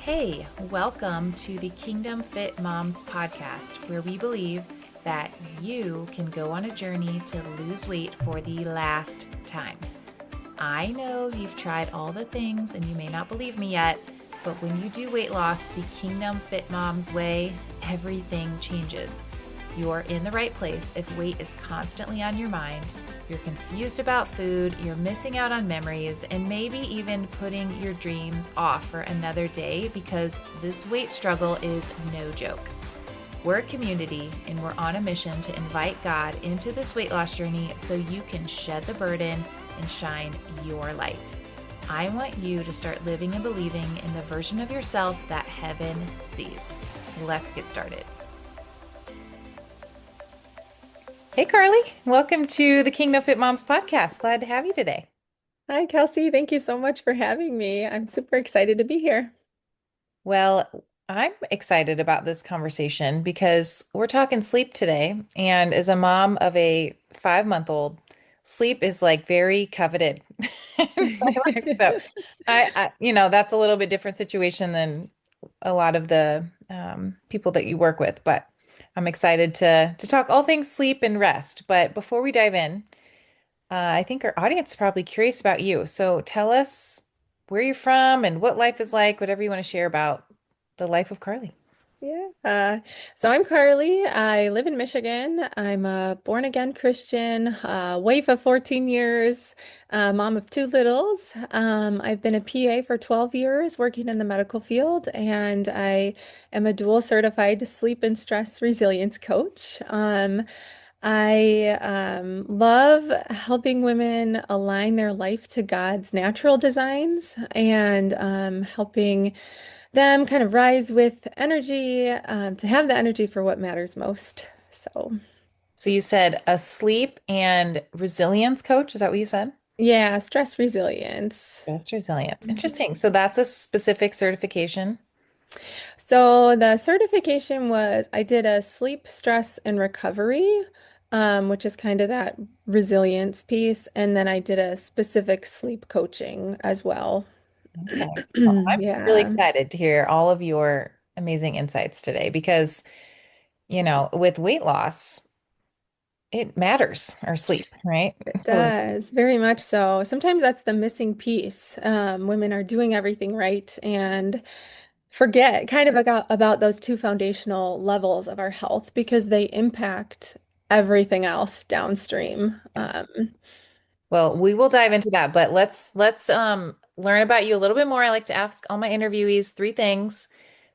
Hey, welcome to the Kingdom Fit Moms podcast, where we believe that you can go on a journey to lose weight for the last time. I know you've tried all the things and you may not believe me yet, but when you do weight loss the Kingdom Fit Moms way, everything changes. You're in the right place if weight is constantly on your mind, you're confused about food, you're missing out on memories, and maybe even putting your dreams off for another day because this weight struggle is no joke. We're a community and we're on a mission to invite God into this weight loss journey so you can shed the burden and shine your light. I want you to start living and believing in the version of yourself that heaven sees. Let's get started. Hey, Karle. Welcome to the Kingdom Fit Moms podcast. Glad to have you today. Hi, Kelsey. Thank you so much for having me. I'm super excited to be here. Well, I'm excited about this conversation because we're talking sleep today. And as a mom of a 5-month-old, sleep is like very coveted in my life. So that's a little bit different situation than a lot of the people that you work with. But I'm excited to talk all things sleep and rest. But before we dive in, I think our audience is probably curious about you. So tell us where you're from and what life is like, whatever you want to share about the life of Karle. Yeah. So I'm Carly. I live in Michigan. I'm a born again Christian, wife of 14 years, mom of two littles. I've been a PA for 12 years working in the medical field, and I am a dual certified sleep and stress resilience coach. I love helping women align their life to God's natural designs and helping them kind of rise with energy to have the energy for what matters most. So, So you said a sleep and resilience coach. Is that what you said? yeah, stress resilience. That's resilience. Mhm. Interesting. So that's a specific certification. So, the certification was I did a sleep, stress, and recovery, which is kind of that resilience piece. And then I did a specific sleep coaching as well. Okay. Well, I'm really Yeah, excited to hear all of your amazing insights today because, with weight loss, it matters, our sleep, right? it So does. Very much so. Sometimes that's the missing piece. Women are doing everything right and forget kind of about those two foundational levels of our health because they impact everything else downstream. yes. Well, we will dive into that, but let's learn about you a little bit more. I like to ask all my interviewees 3 things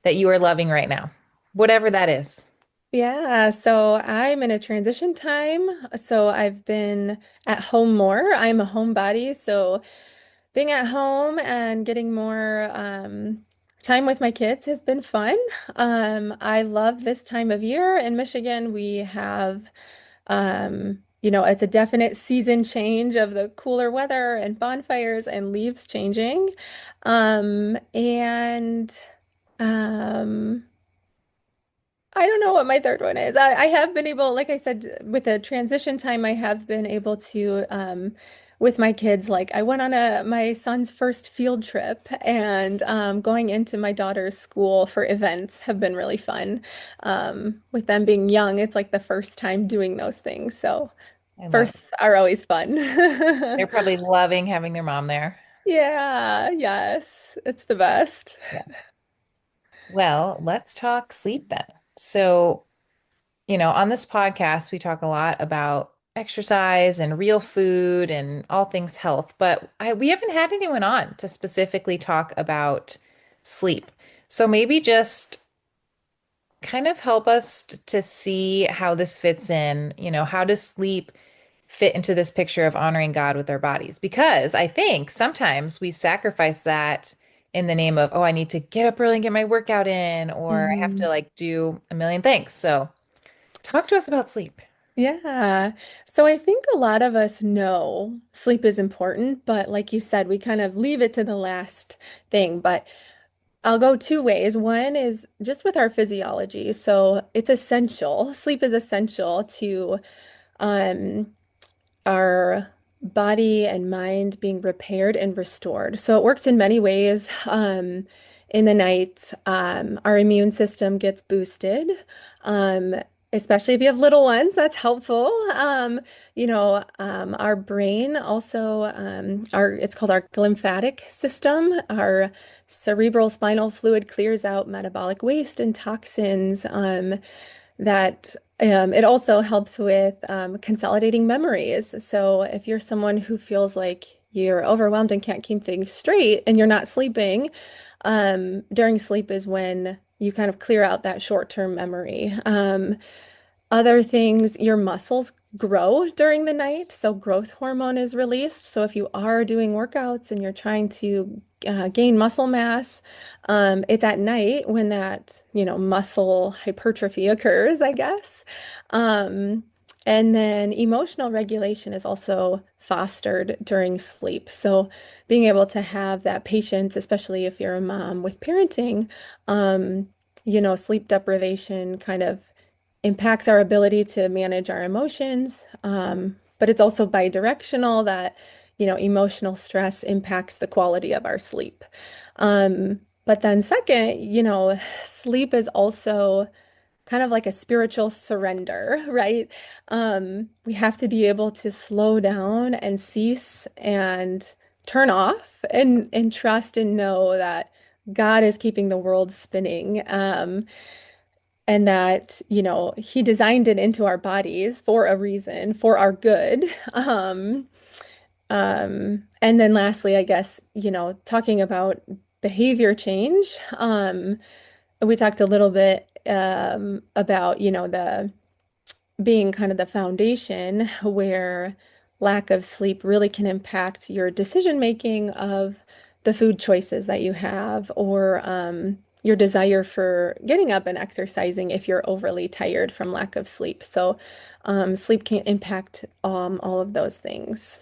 that you are loving right now, whatever that is. Yeah, so I'm in a transition time. So I've been at home more. I'm a homebody, so being at home and getting more time with my kids has been fun. I love this time of year in Michigan. We have it's a definite season change of the cooler weather and bonfires and leaves changing. And um, I don't know what my third one is. I have been able, like I said, with the transition time, I have been able to, with my kids, like I went on my son's first field trip and going into my daughter's school for events have been really fun. With them being young, it's like the first time doing those things. So I love it. firsts are always fun. They're probably loving having their mom there. Yeah, yes, it's the best. Yeah. Well, let's talk sleep then. So, on this podcast, we talk a lot about exercise and real food and all things health, but we haven't had anyone on to specifically talk about sleep. So maybe just kind of help us to see how this fits in. How does sleep fit into this picture of honoring God with our bodies? Because I think sometimes we sacrifice that in the name of, oh, I need to get up early and get my workout in, or I have to Mhm. like do a million things. So talk to us about sleep. Yeah. So I think a lot of us know sleep is important, but like you said, we kind of leave it to the last thing. But I'll go two ways. One is just with our physiology. So it's essential. Sleep is essential to um, our body and mind being repaired and restored. So it works in many ways. in the night, our immune system gets boosted. Um, Especially if you have little ones, that's helpful. Our brain also, it's called our lymphatic system. Our cerebral spinal fluid clears out metabolic waste and toxins. That It also helps with consolidating memories. So if you're someone who feels like you're overwhelmed and can't keep things straight and you're not sleeping, during sleep is when you kind of clear out that short-term memory. Other things, your muscles grow during the night, so growth hormone is released. So if you are doing workouts and you're trying to gain muscle mass, it's at night when that, muscle hypertrophy occurs, I guess. Um, and then emotional regulation is also fostered during sleep. So being able to have that patience, especially if you're a mom with parenting, sleep deprivation kind of impacts our ability to manage our emotions. But it's also bidirectional that, emotional stress impacts the quality of our sleep. But then second, sleep is also kind of like a spiritual surrender, right? We have to be able to slow down and cease and turn off and trust and know that God is keeping the world spinning. And that, he designed it into our bodies for a reason, for our good. And then lastly, I guess, talking about behavior change, we talked a little bit about, the being kind of the foundation where lack of sleep really can impact your decision making of the food choices that you have or your desire for getting up and exercising if you're overly tired from lack of sleep. So sleep can impact all of those things.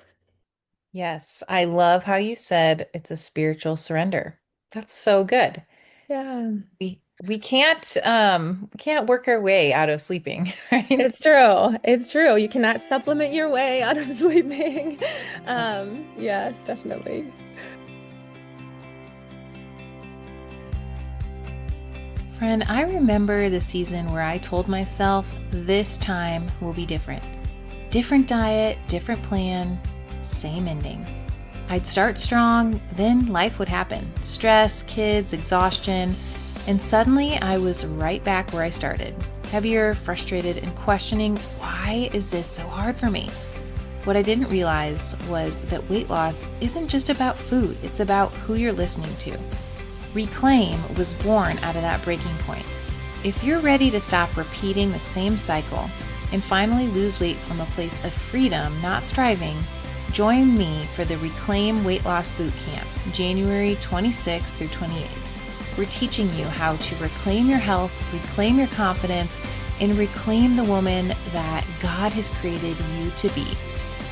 Yes, I love how you said it's a spiritual surrender. That's so good. Yeah, We can't work our way out of sleeping, right? it's true. It's true. You cannot supplement your way out of sleeping. Yes, definitely. Friend, I remember the season where I told myself this time will be different. Different diet, different plan, same ending. I'd start strong, then life would happen. Stress, kids, exhaustion, and suddenly I was right back where I started. Heavier, frustrated, and questioning, why is this so hard for me? What I didn't realize was that weight loss isn't just about food, it's about who you're listening to. Reclaim was born out of that breaking point. If you're ready to stop repeating the same cycle and finally lose weight from a place of freedom, not striving, join me for the Reclaim Weight Loss Boot Camp, January 26th through 28th. We're teaching you how to reclaim your health, reclaim your confidence, and reclaim the woman that God has created you to be.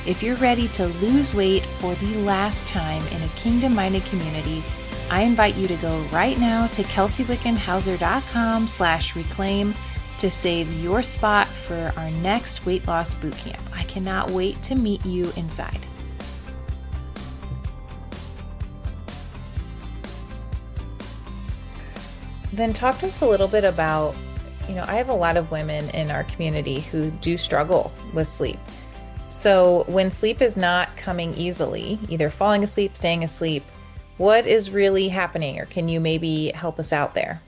If you're ready to lose weight for the last time in a kingdom-minded community, I invite you to go right now to kelseywickenhauser.com/reclaim to save your spot for our next weight loss boot camp. I cannot wait to meet you inside. Then talk to us a little bit about, I have a lot of women in our community who do struggle with sleep. So when sleep is not coming easily, either falling asleep, staying asleep, what is really happening? Or can you maybe help us out there?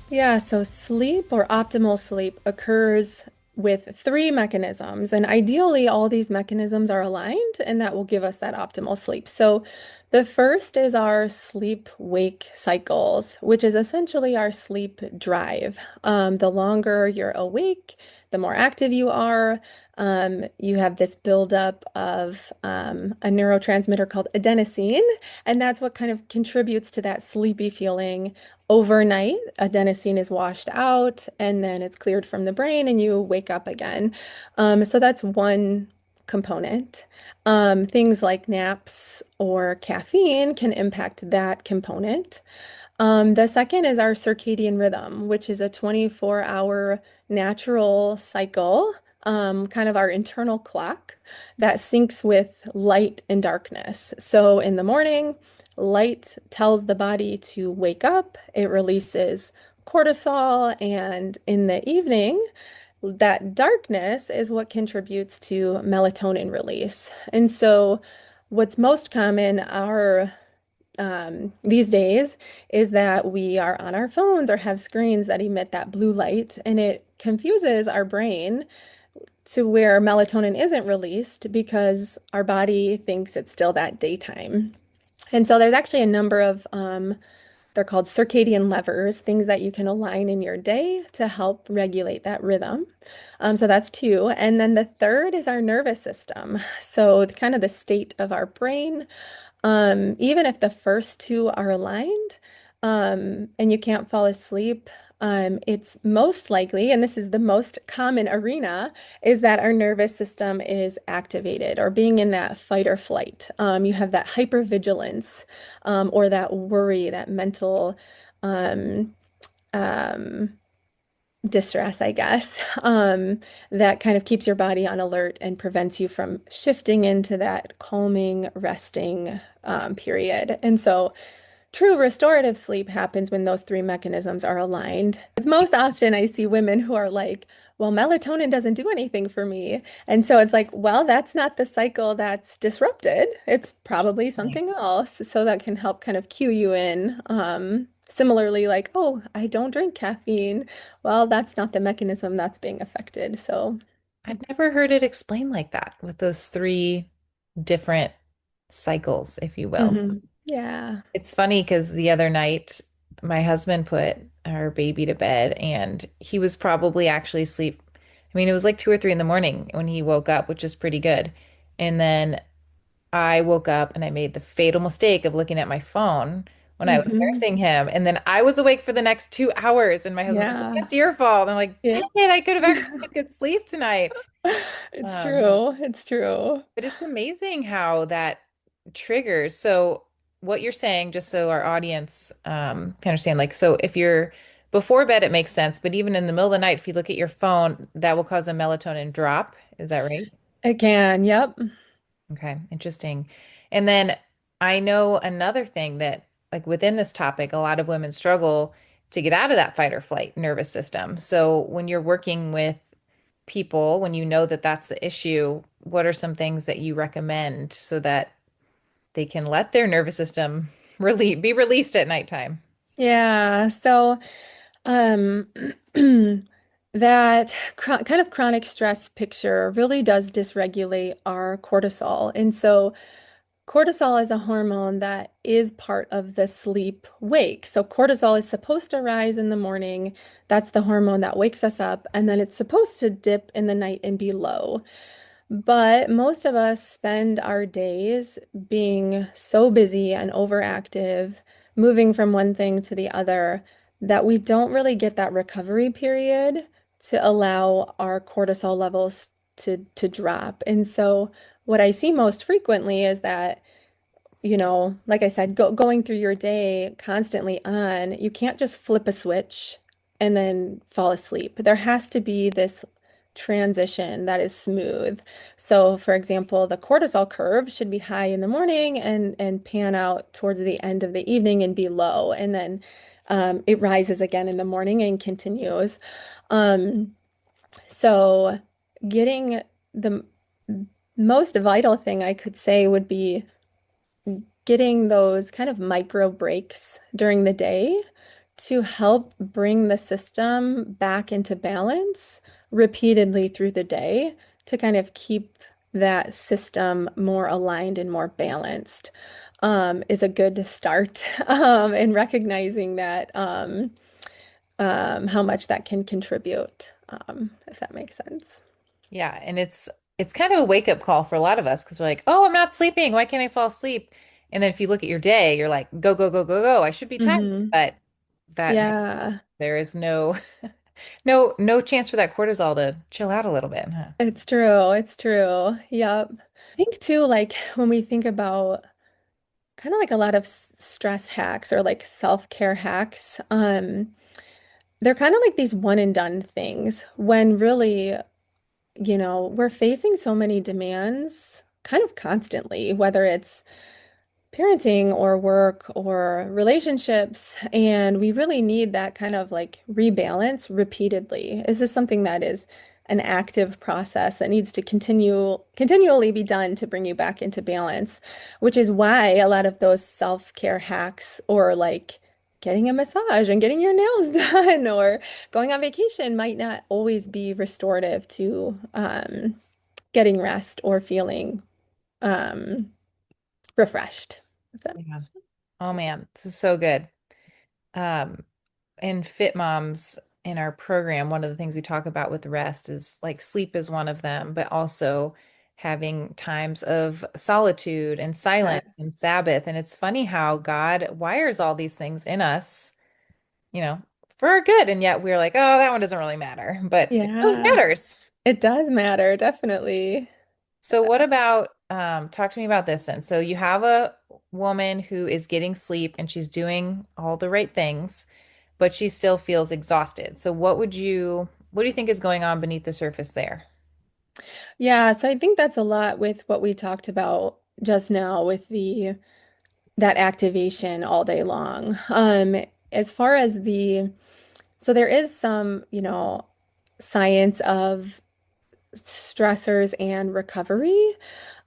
Yeah, so sleep or optimal sleep occurs with three mechanisms, and ideally, all these mechanisms are aligned, and that will give us that optimal sleep. So, the first is our sleep-wake cycles, which is essentially our sleep drive. The longer you're awake, the more active you are. You have this buildup of a neurotransmitter called adenosine, and that's what kind of contributes to that sleepy feeling. Overnight, adenosine is washed out and then it's cleared from the brain and you wake up again. So that's one component. Things like naps or caffeine can impact that component. The second is our circadian rhythm, which is a 24-hour natural cycle, kind of our internal clock that syncs with light and darkness. So in the morning, light tells the body to wake up, it releases cortisol, and in the evening, that darkness is what contributes to melatonin release. And so, what's most common are these days is that we are on our phones or have screens that emit that blue light, and it confuses our brain to where melatonin isn't released because our body thinks it's still that daytime. And so there's actually a number of they're called circadian levers, things that you can align in your day to help regulate that rhythm. So that's two. And then the third is our nervous system. So kind of the state of our brain. Even if the first two are aligned, and you can't fall asleep, it's most likely, and this is the most common arena, is that our nervous system is activated or being in that fight or flight. You have that hypervigilance, or that worry, that mental um, um, distress, I guess, that kind of keeps your body on alert and prevents you from shifting into that calming, resting period. And so, true restorative sleep happens when those three mechanisms are aligned. Most often, I see women who are like, well, melatonin doesn't do anything for me. And so it's like, well, that's not the cycle that's disrupted. It's probably Right. something else. So that can help kind of cue you in. Similarly, like, oh, I don't drink caffeine. Well, that's not the mechanism that's being affected. So, I've never heard it explained like that with those three different cycles, if you will. Yeah. It's funny because the other night my husband put our baby to bed and he was probably actually asleep. I mean, it was like 2 or 3 in the morning when he woke up, which is pretty good. And then I woke up and I made the fatal mistake of looking at my phone when I was Hmm. nursing him. And then I was awake for the next 2 hours. And my husband's like, Yeah. "That's your fault." And I'm like, dang Yeah. it, I could have actually had good sleep tonight. It's Um, true. It's true. but it's amazing how that triggers. So what you're saying, just so our audience can understand, like, so if you're before bed, it makes sense. But even in the middle of the night, if you look at your phone, that will cause a melatonin drop. Is that right? It can. Yep. Okay, interesting. And then I know another thing that, like within this topic, a lot of women struggle to get out of that fight or flight nervous system. So when you're working with people, when you know that that's the issue, what are some things that you recommend so that they can let their nervous system be released at nighttime? Yeah. So, um, that kind of chronic stress picture really does dysregulate our cortisol. And so, cortisol is a hormone that is part of the sleep wake. So, cortisol is supposed to rise in the morning. That's the hormone that wakes us up. And then it's supposed to dip in the night and be low. But most of us spend our days being so busy and overactive, moving from one thing to the other, that we don't really get that recovery period to allow our cortisol levels to drop. And so what I see most frequently is that, like I said, going through your day constantly on, you can't just flip a switch and then fall asleep. There has to be this transition that is smooth. So, for example, the cortisol curve should be high in the morning and pan out towards the end of the evening and be low, and then it rises again in the morning and continues. Um, so, getting the most vital thing I could say would be getting those kind of micro breaks during the day to help bring the system back into balance repeatedly through the day to kind of keep that system more aligned and more balanced, is a good start, in recognizing that, how much that can contribute, if that makes sense. Yeah, and it's kind of a wake up call for a lot of us because we're like, "Oh, I'm not sleeping. Why can't I fall asleep?" And then if you look at your day, you're like, "Go, go, go, go, go. I should be tired." Hmm. But that Yeah, there is no chance for that cortisol to chill out a little bit, huh? it's true. It's true. Yep. I think too, like when we think about kind of like a lot of stress hacks or like self-care hacks, they're kind of like these one and done things when really, we're facing so many demands kind of constantly, whether it's parenting or work or relationships. And we really need that kind of like rebalance repeatedly. Is this something that is an active process that needs to continually be done to bring you back into balance, which is why a lot of those self-care hacks or like getting a massage and getting your nails done or going on vacation might not always be restorative to getting rest or feeling um, refreshed. If that Yeah. makes sense. Oh man, this is so good. Um, in Fit Moms in our program, one of the things we talk about with rest is like sleep is one of them, but also having times of solitude and Yeah. silence and Sabbath. And it's funny how God wires all these things in us, you know, for our good. And yet we're like, oh, that one doesn't really matter, but it really Yeah, matters. it does matter, definitely. So what about talk to me about this then. So you have a woman who is getting sleep and she's doing all the right things, but she still feels exhausted. So what do you think is going on beneath the surface there? Yeah, so I think that's a lot with what we talked about just now with the that activation all day long. As far as so there is some, science of stressors and recovery.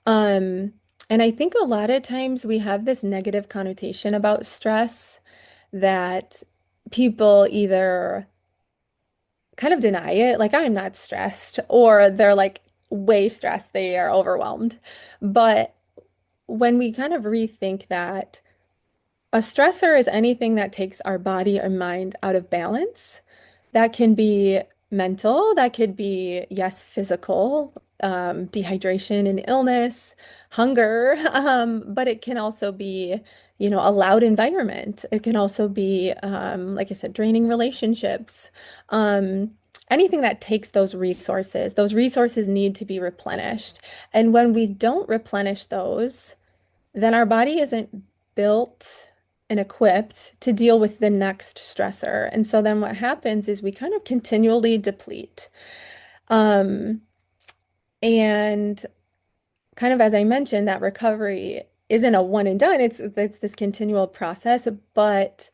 Um, and I think a lot of times we have this negative connotation about stress that people either kind of deny it, like I'm not stressed, or they're like way stressed, they are overwhelmed. But when we kind of rethink that, a stressor is anything that takes our body or mind out of balance. That can be mental, that could be, yes, physical, dehydration and illness, hunger, but it can also be, a loud environment. It can also be, like I said, draining relationships. Um, Anything that takes those resources need to be replenished. And when we don't replenish those, then our body isn't built and equipped to deal with the next stressor. And so then what happens is we kind of continually deplete. Um, and kind of as I mentioned, that recovery isn't a one and done. It's this continual process, but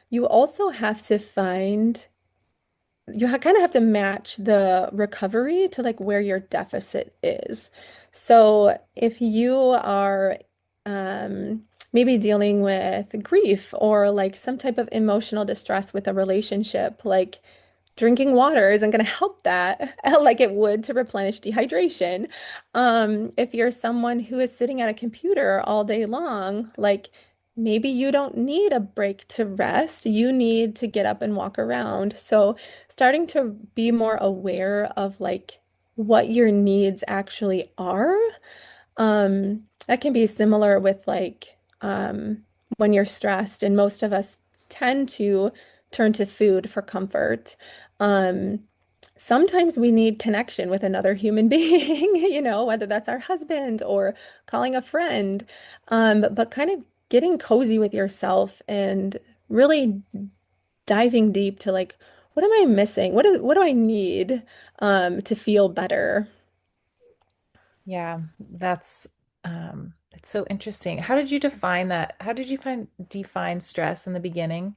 you also have to find kind of have to match the recovery to like where your deficit is. So if you are maybe dealing with grief or like some type of emotional distress with a relationship, like drinking water isn't going to help that like it would to replenish dehydration. If you're someone who is sitting at a computer all day long, like maybe you don't need a break to rest. You need to get up and walk around. So starting to be more aware of like what your needs actually are. That can be similar with like when you're stressed, and most of us tend to turn to food for comfort. Um, Sometimes we need connection with another human being, whether that's our husband or calling a friend. But kind of getting cozy with yourself and really diving deep to like, what am I missing? What do I need to feel better? Yeah, that's it's so interesting. How did you define that? How did you define stress in the beginning?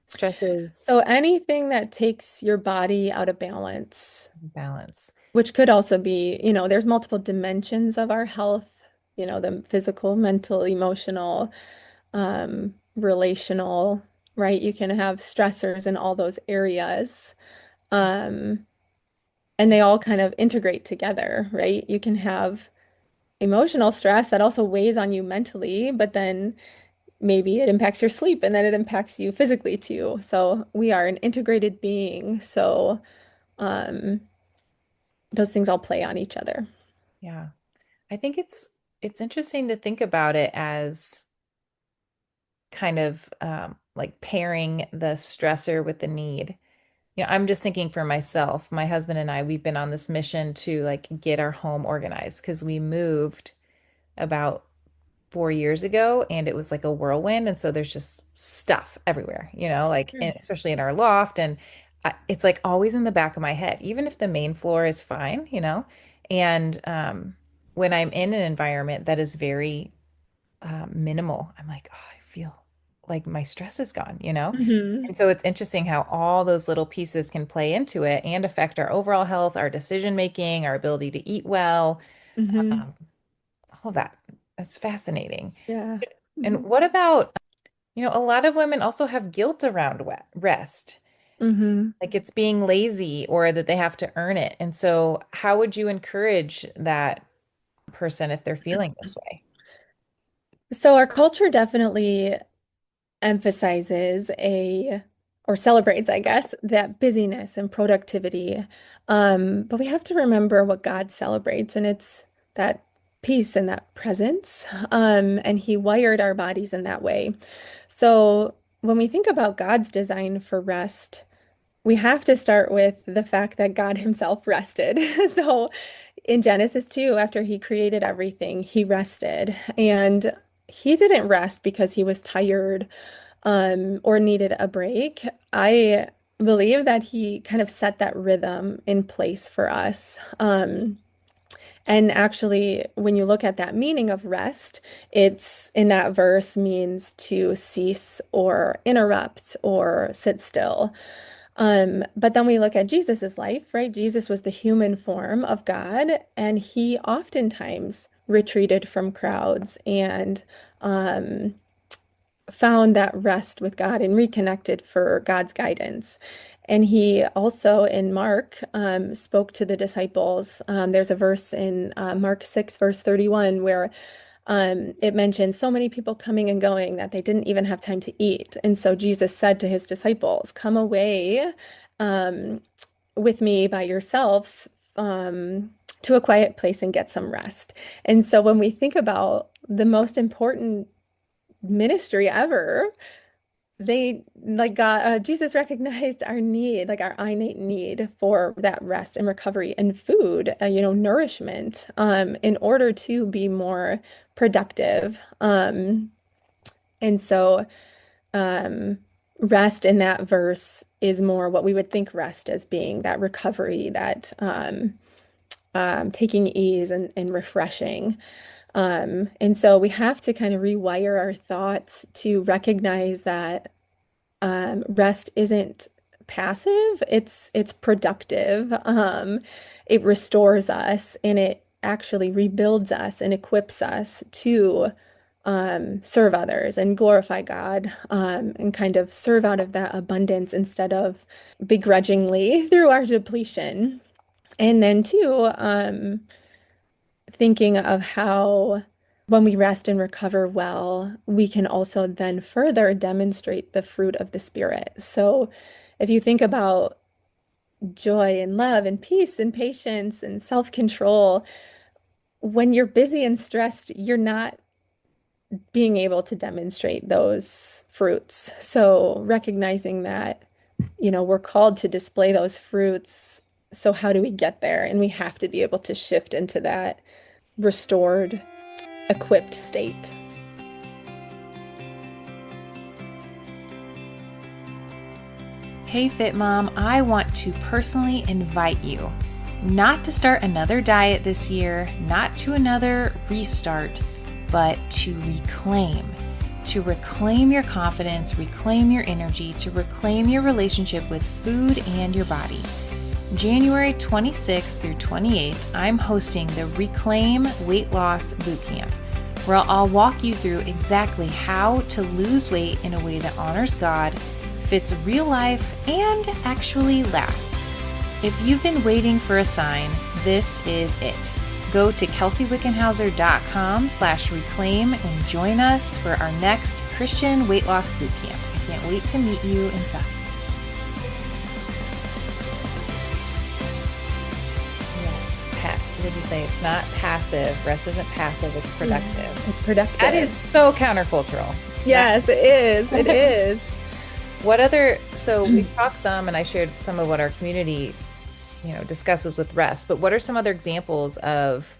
Stress is So anything that takes your body out of balance, balance. which could also be, there's multiple dimensions of our health, the physical, mental, emotional, relational, right? You can have stressors in all those areas. Um, and they all kind of integrate together, right? You can have emotional stress that also weighs on you mentally, but then maybe it impacts your sleep and then it impacts you physically too. So we are an integrated being. So um, those things all play on each other. Yeah. I think it's interesting to think about it as kind of like pairing the stressor with the need. I'm just thinking for myself, my husband and I, we've been on this mission to like get our home organized because we moved about 4 years ago and it was like a whirlwind. And so there's just stuff everywhere, like Sure. especially in our loft. And it's like always in the back of my head, even if the main floor is fine. And when I'm in an environment that is very minimal, I'm like, oh, I feel like my stress is gone, you know? Hmm. And so it's interesting how all those little pieces can play into it and affect our overall health, our decision making, our ability to eat well, Hmm. um, all of that. That's fascinating. Yeah. And Hmm. what about, a lot of women also have guilt around rest, Hmm. like it's being lazy or that they have to earn it. And so, how would you encourage that person if they're feeling this way? So our culture definitely emphasizes or celebrates, I guess, that busyness and productivity. But we have to remember what God celebrates, and it's that peace and that presence. And He wired our bodies in that way. So when we think about God's design for rest, we have to start with the fact that God Himself rested. So in Genesis 2, after He created everything, He rested. And He didn't rest because He was tired or needed a break. I believe that He kind of set that rhythm in place for us. And actually, when you look at that meaning of rest, it's in that verse means to cease or interrupt or sit still. But then we look at Jesus's life, right? Jesus was the human form of God, and he oftentimes retreated from crowds and um, found that rest with God and reconnected for God's guidance. And he also in Mark spoke to the disciples. There's a verse in Mark 6, verse 31, where it mentions so many people coming and going that they didn't even have time to eat. And so Jesus said to his disciples, "Come away um, with me by yourselves to a quiet place and get some rest." And so when we think about the most important ministry ever, they like God, Jesus recognized our need, like our innate need for that rest and recovery and food, nourishment, in order to be more productive. And so, um, rest in that verse is more what we would think rest as being that recovery, that taking ease and refreshing. And so we have to kind of rewire our thoughts to recognize that rest isn't passive, it's productive. It restores us and it actually rebuilds us and equips us to serve others and glorify God and kind of serve out of that abundance instead of begrudgingly through our depletion. And then too, thinking of how when we rest and recover well, we can also then further demonstrate the fruit of the Spirit. So if you think about joy and love and peace and patience and self-control, when you're busy and stressed, you're not being able to demonstrate those fruits. So recognizing that, we're called to display those fruits. So how do we get there? And we have to be able to shift into that restored equipped state. Hey, Fit Mom, I want to personally invite you not to start another diet this year, not to another restart, but to reclaim your confidence, reclaim your energy, to reclaim your relationship with food and your body. January 26th through 28th, I'm hosting the Reclaim Weight Loss Bootcamp, where I'll walk you through exactly how to lose weight in a way that honors God, fits real life, and actually lasts. If you've been waiting for a sign, this is it. Go to kelseywickenhauser.com/reclaim and join us for our next Christian weight loss bootcamp. I can't wait to meet you inside. Yes, Pat, what did you say? It's not passive. Rest isn't passive, it's productive. It's productive. That is so countercultural. Yes, it is. It is. So we talked some and I shared some of what our community, discusses with rest, but what are some other examples of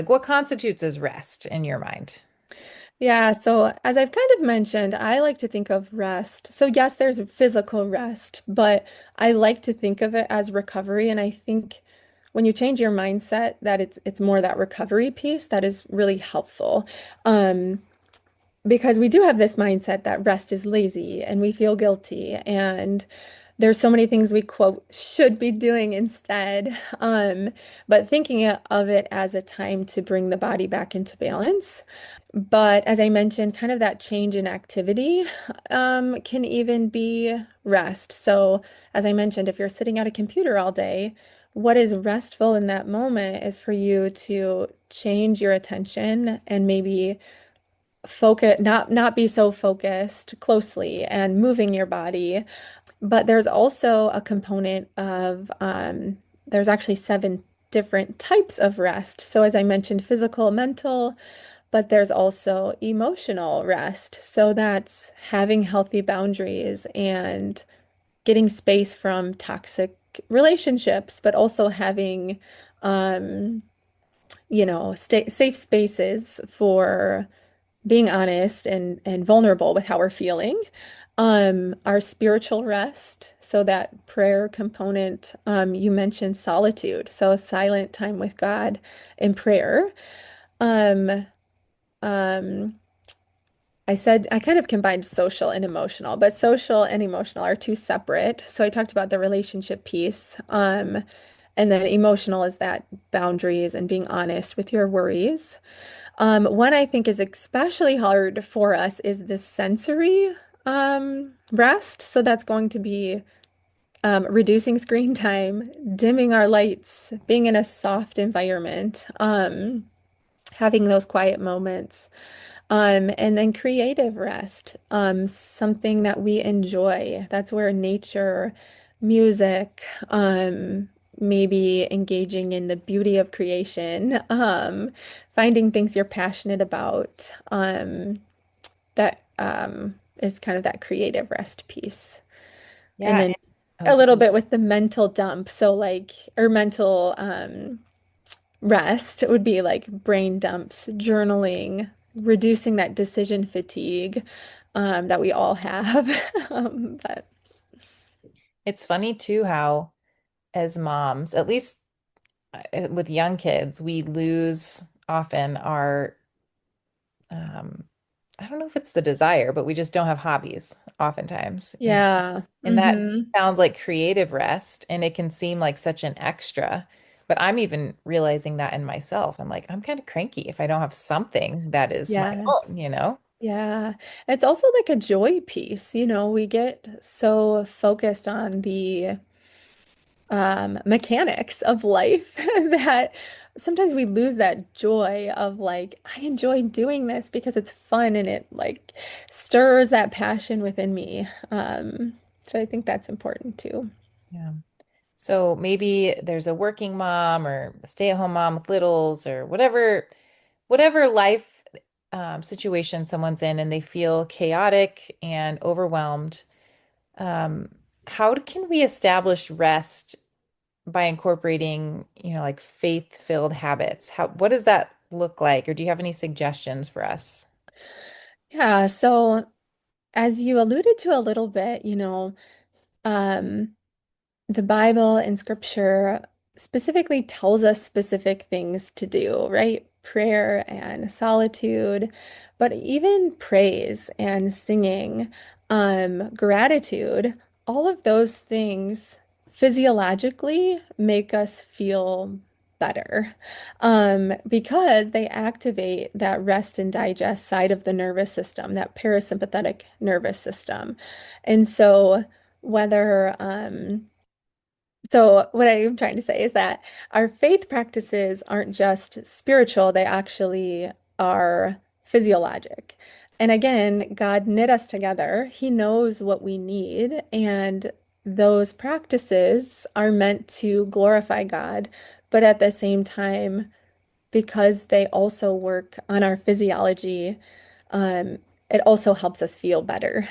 what constitutes as rest in your mind? Yeah, so as I've kind of mentioned, I like to think of rest. So yes, there's physical rest, but I like to think of it as recovery. And I think when you change your mindset that it's more that recovery piece that is really helpful. Um, because we do have this mindset that rest is lazy and we feel guilty and there's so many things we quote should be doing instead. But thinking of it as a time to bring the body back into balance. But as I mentioned, kind of that change in activity can even be rest. So as I mentioned, if you're sitting at a computer all day, what is restful in that moment is for you to change your attention and maybe focus, not be so focused closely and moving your body. But there's also a component of there's actually 7 different types of rest. So as I mentioned, physical, mental, but there's also emotional rest. So that's having healthy boundaries and getting space from toxic relationships, but also having um, sta safe spaces for being honest and vulnerable with how we're feeling. Our spiritual rest, so that prayer component, you mentioned solitude, so silent time with God in prayer. Um, um, I said I kind of combined social and emotional, but social and emotional are two separate. So I talked about the relationship piece. And then emotional is that boundaries and being honest with your worries. One I think is especially hard for us is the sensory rest. So that's going to be reducing screen time, dimming our lights, being in a soft environment, having those quiet moments. And then creative rest, something that we enjoy. That's where nature, music, maybe engaging in the beauty of creation, finding things you're passionate about, that is kind of that creative rest piece. And Yeah. then Oh, a little bit with the mental dump. So like, or mental, rest would be like brain dumps, journaling, reducing that decision fatigue that we all have. But it's funny too how, as moms, at least with young kids, we lose often our, um, I don't know if it's the desire, but we just don't have hobbies oftentimes. yeah, And that hmm, sounds like creative rest, and it can seem like such an extra. But I'm even realizing that in myself. I'm like, I'm kind of cranky if I don't have something that is my own, yes, you know? yeah. It's also like a joy piece. We get so focused on the mechanics of life that sometimes we lose that joy of like, I enjoy doing this because it's fun and it like stirs that passion within me. So I think that's important too. Yeah. So maybe there's a working mom or a stay-at-home mom with littles or whatever life situation someone's in, and they feel chaotic and overwhelmed. Um, how can we establish rest by incorporating, like faith-filled habits? What does that look like? Or do you have any suggestions for us? Yeah, so as you alluded to a little bit, um, the Bible and scripture specifically tells us specific things to do, right? Prayer and solitude, but even praise and singing, gratitude, all of those things physiologically make us feel better, because they activate that rest and digest side of the nervous system, that parasympathetic nervous system. And so whether so what I'm trying to say is that our faith practices aren't just spiritual, they actually are physiologic. And again, God knit us together. He knows what we need, and those practices are meant to glorify God, but at the same time, because they also work on our physiology, um, it also helps us feel better.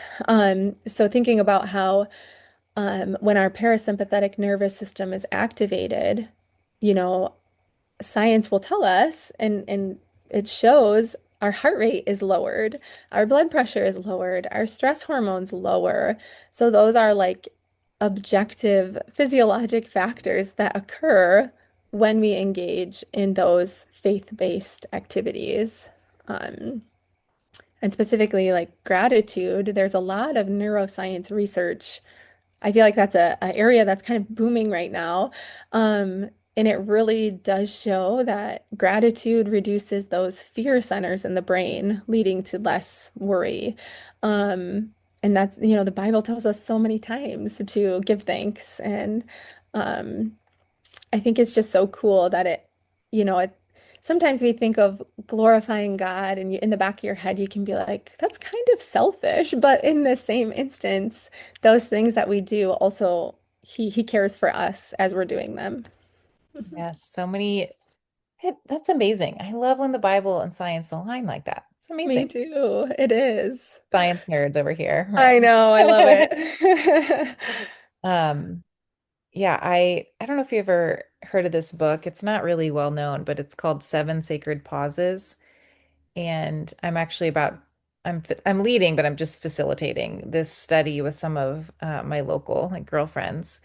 So thinking about how when our parasympathetic nervous system is activated, you know, science will tell us, and it shows our heart rate is lowered, our blood pressure is lowered, our stress hormones lower. So those are like objective physiologic factors that occur when we engage in those faith-based activities. Um, and specifically like gratitude, there's a lot of neuroscience research. I feel like that's a area that's kind of booming right now. And it really does show that gratitude reduces those fear centers in the brain, leading to less worry. Um, and that's, the Bible tells us so many times to give thanks. And um, I think it's just so cool that sometimes we think of glorifying God, and in the back of your head, you can be like, that's kind of selfish. But in the same instance, those things that we do also, he cares for us as we're doing them. Yes, so many. That's amazing. I love when the Bible and science align like that. It's Me amazing. too. It is. Science nerds over here, I know. I love right? it. Um, yeah, I don't know if you ever heard of this book. It's not really well known, but it's called Seven Sacred Pauses. And I'm leading, but I'm just facilitating this study with some of my local like girlfriends.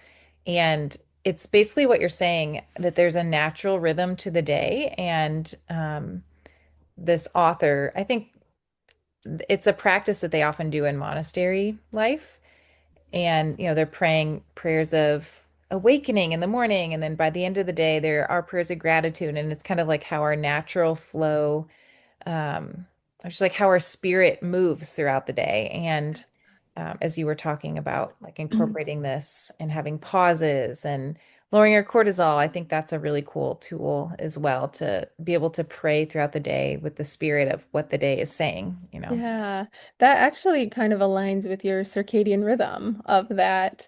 And it's basically what you're saying, that there's a natural rhythm to the day. And this author, I think it's a practice that they often do in monastery life. And, they're praying prayers of awakening in the morning. And then by the end of the day, there are prayers of gratitude. And it's kind of like how our natural flow, um, just like how our spirit moves throughout the day. And as you were talking about, like incorporating this and having pauses and lowering your cortisol, I think that's a really cool tool as well, to be able to pray throughout the day with the spirit of what the day is saying. Yeah, that actually kind of aligns with your circadian rhythm of that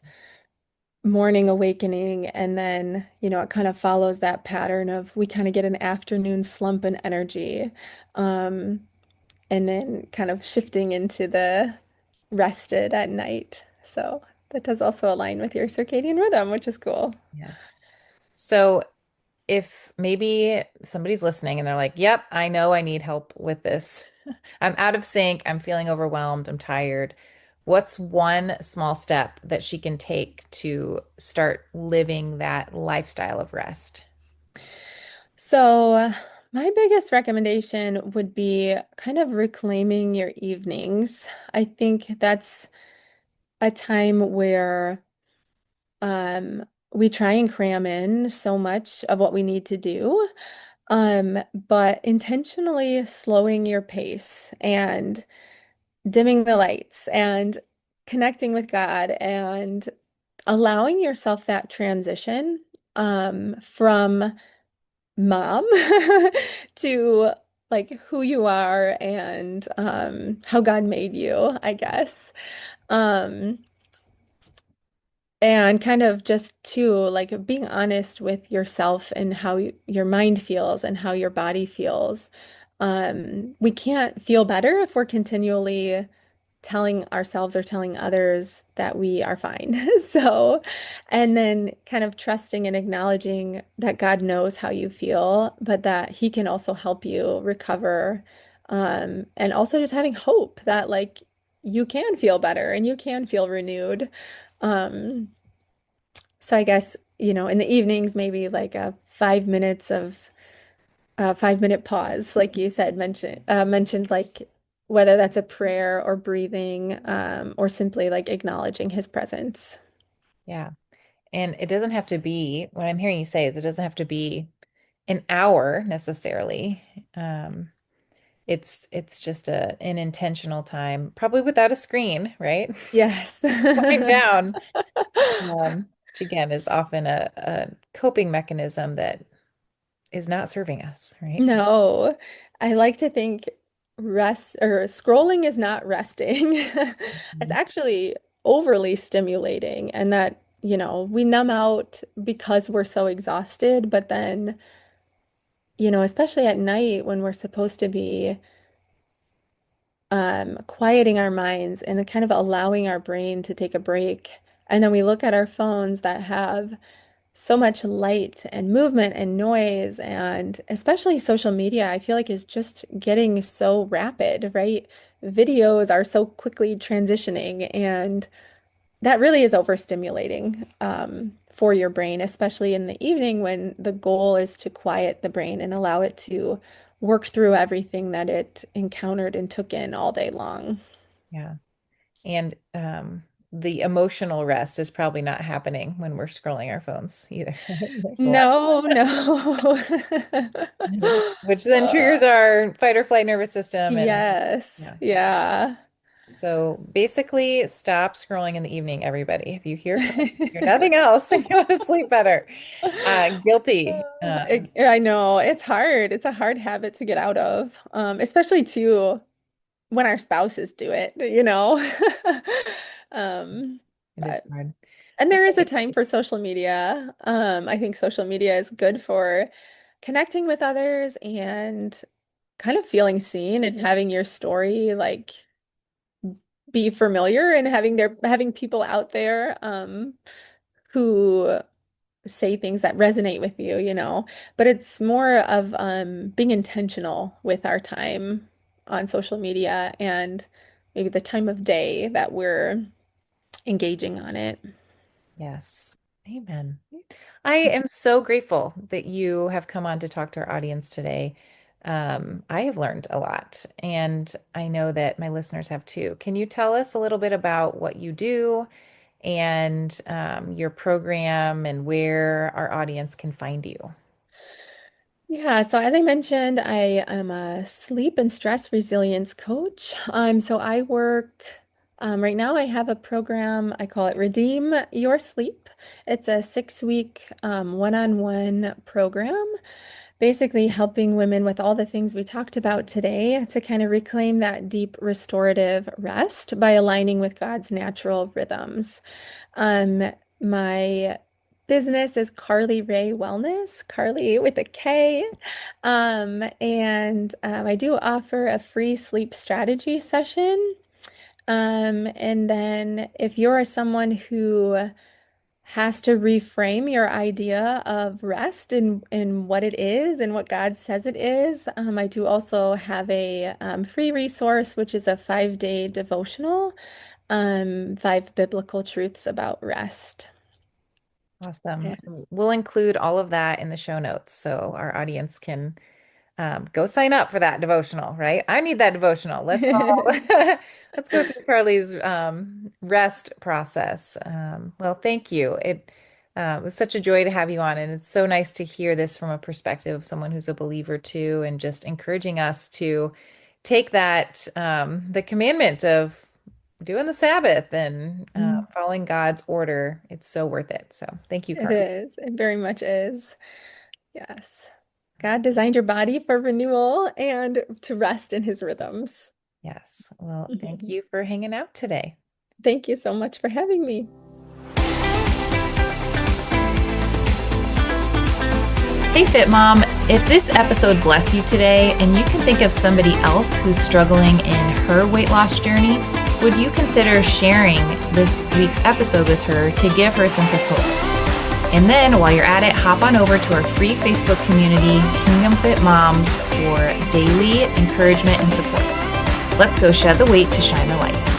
morning awakening. And then, it kind of follows that pattern of we kind of get an afternoon slump in energy. Um, and then kind of shifting into the rested at night. So that does also align with your circadian rhythm, which is cool. Yes. So if maybe somebody's listening and they're like, yep, I know I need help with this. I'm out of sync. I'm feeling overwhelmed. I'm tired. What's one small step that she can take to start living that lifestyle of rest? So, my biggest recommendation would be kind of reclaiming your evenings. I think that's a time where we try and cram in so much of what we need to do, but intentionally slowing your pace and dimming the lights and connecting with God and allowing yourself that transition from mom to like who you are and how God made you, I guess. Um, and kind of just too, like being honest with yourself and how your mind feels and how your body feels. We can't feel better if we're continually telling ourselves or telling others that we are fine. So, and then kind of trusting and acknowledging that God knows how you feel, but that He can also help you recover. And also just having hope that like you can feel better and you can feel renewed. Um, so I guess, in the evenings, maybe like a 5 minutes of 5 minute pause, like you said, mentioned like whether that's a prayer or breathing, or simply like acknowledging his presence. Yeah. And it doesn't have to be, what I'm hearing you say is it doesn't have to be an hour necessarily. Um, it's just an intentional time, probably without a screen, right? Yes. Wind down, which again is often a coping mechanism that is not serving us, right? No, I like to think rest or scrolling is not resting. It's Mhm. actually overly stimulating, and that, we numb out because we're so exhausted, but then, especially at night when we're supposed to be quieting our minds and kind of allowing our brain to take a break. And then we look at our phones that have so much light and movement and noise, and especially social media, I feel like is just getting so rapid, right? Videos are so quickly transitioning, and that really is overstimulating for your brain, especially in the evening when the goal is to quiet the brain and allow it to work through everything that it encountered and took in all day long. Yeah. And the emotional rest is probably not happening when we're scrolling our phones either. There's a lot. No, no. Which then triggers Uh, our fight or flight nervous system. And yes, yeah. yeah. So basically, stop scrolling in the evening, everybody. If you hear nothing else and you want to sleep better. Guilty. I know it's hard. It's a hard habit to get out of, especially too when our spouses do it, you know. Um, It is but hard. and there is a Okay. time for social media. I think social media is good for connecting with others and kind of feeling seen and having your story like be familiar and having people out there who say things that resonate with you, you know. But it's more of being intentional with our time on social media and maybe the time of day that we're engaging on it. Yes. Amen. I am so grateful that you have come on to talk to our audience today. I have learned a lot, and I know that my listeners have too. Can you tell us a little bit about what you do and your program and where our audience can find you? Yeah, so as I mentioned, I am a sleep and stress resilience coach. So I work right now. I have a program. I call it Redeem Your Sleep. It's a 6-week one-on-one program, basically helping women with all the things we talked about today to kind of reclaim that deep restorative rest by aligning with God's natural rhythms. My business is Karle Ray Wellness, Karle with a K. And I do offer a free sleep strategy session. And then if you're someone who has to reframe your idea of rest and what it is and what God says it is, I do also have a free resource, which is a 5-day devotional, 5 biblical truths about rest. Awesome. Yeah. We'll include all of that in the show notes so our audience can go sign up for that devotional, right? I need that devotional. Let's all let's go through Carly's rest process. Well, thank you. It was such a joy to have you on, and it's so nice to hear this from a perspective of someone who's a believer too, and just encouraging us to take that the commandment of doing the Sabbath and following God's order. It's so worth it. So thank you, It Carly. is. It very much is. Yes. God designed your body for renewal and to rest in his rhythms. Yes. Well, thank you for hanging out today. Thank you so much for having me. Hey, Fit Mom. If this episode blessed you today and you can think of somebody else who's struggling in her weight loss journey, would you consider sharing this week's episode with her to give her a sense of hope? And then while you're at it, hop on over to our free Facebook community, Kingdom Fit Moms, for daily encouragement and support. Let's go shed the weight to shine the light.